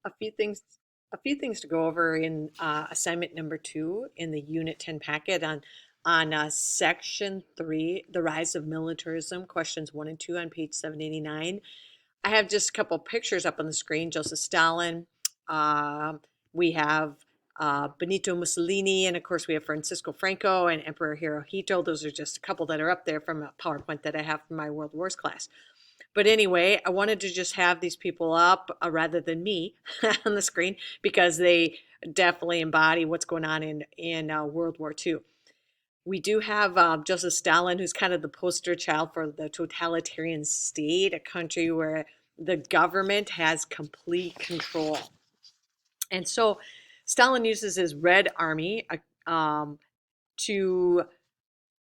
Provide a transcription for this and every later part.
a few things to go over in assignment number 2 in the unit 10 packet on section 3, the rise of militarism, questions 1 and 2 on page 789. I have just a couple pictures up on the screen. Joseph Stalin, uh, we have Benito Mussolini, and of course we have Francisco Franco and Emperor Hirohito. Those are just a couple that are up there from a PowerPoint that I have from my World Wars class. But anyway, I wanted to just have these people up rather than me on the screen because they definitely embody what's going on in World War II. We do have Joseph Stalin, who's kind of the poster child for the totalitarian state, a country where the government has complete control. And so Stalin uses his Red Army to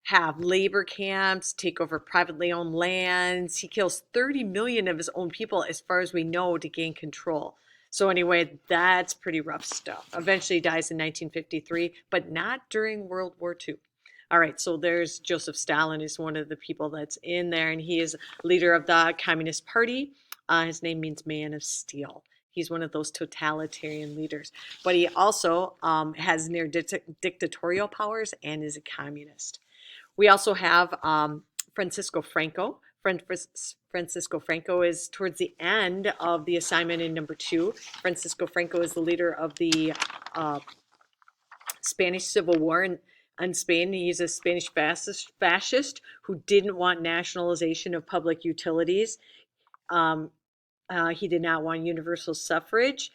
have labor camps, take over privately owned lands. He kills 30 million of his own people, as far as we know, to gain control. So anyway, that's pretty rough stuff. Eventually he dies in 1953, but not during World War II. All right, so there's Joseph Stalin is one of the people that's in there, and he is leader of the Communist Party. His name means man of steel. He's one of those totalitarian leaders, but he also has near dictatorial powers and is a communist. We also have Francisco Franco. Francisco Franco is towards the end of the assignment in number 2. Francisco Franco is the leader of the Spanish Civil War in Spain. He's a Spanish fascist who didn't want nationalization of public utilities. He did not want universal suffrage.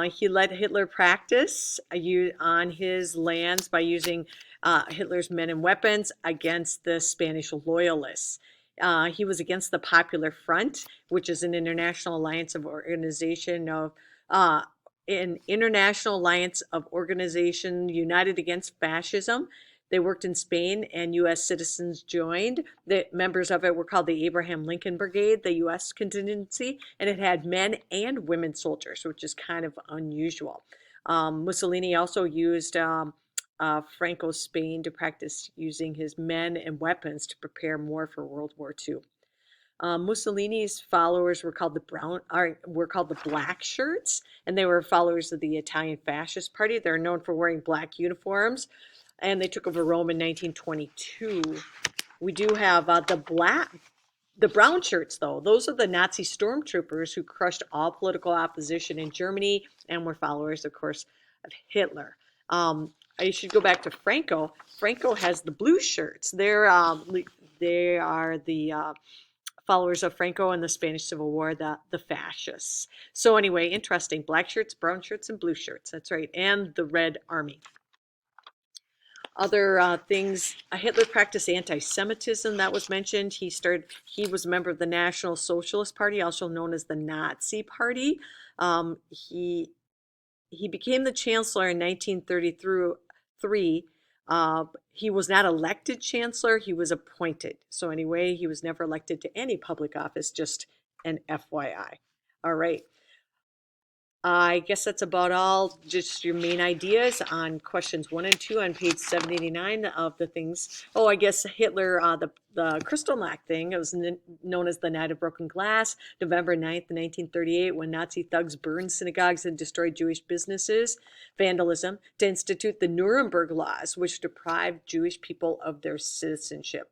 He let Hitler practice on his lands by using Hitler's men and weapons against the Spanish loyalists. He was against the Popular Front, which is an international alliance of organization united against fascism. They worked in Spain, and U.S. citizens joined. The members of it were called the Abraham Lincoln Brigade, the U.S. contingency, and it had men and women soldiers, which is kind of unusual. Mussolini also used Franco's Spain to practice using his men and weapons to prepare more for World War II. Mussolini's followers were called the Black Shirts, and they were followers of the Italian Fascist Party. They're known for wearing black uniforms, and they took over Rome in 1922. We do have the brown shirts, though. Those are the Nazi stormtroopers who crushed all political opposition in Germany and were followers, of course, of Hitler. I should go back to Franco. Franco has the blue shirts. They are the followers of Franco in the Spanish Civil War, the fascists. So anyway, interesting. Black shirts, brown shirts, and blue shirts. That's right. And the Red Army. Other things, Hitler practiced anti-Semitism, that was mentioned. He was a member of the National Socialist Party, also known as the Nazi Party. He became the chancellor in 1933. He was not elected chancellor, he was appointed. So anyway, he was never elected to any public office, just an FYI. All right. I guess that's about all, just your main ideas on questions 1 and 2 on page 789 of the things. Oh, I guess Hitler, the Kristallnacht thing, it was known as the Night of Broken Glass, November 9th, 1938, when Nazi thugs burned synagogues and destroyed Jewish businesses, vandalism, to institute the Nuremberg Laws, which deprived Jewish people of their citizenship.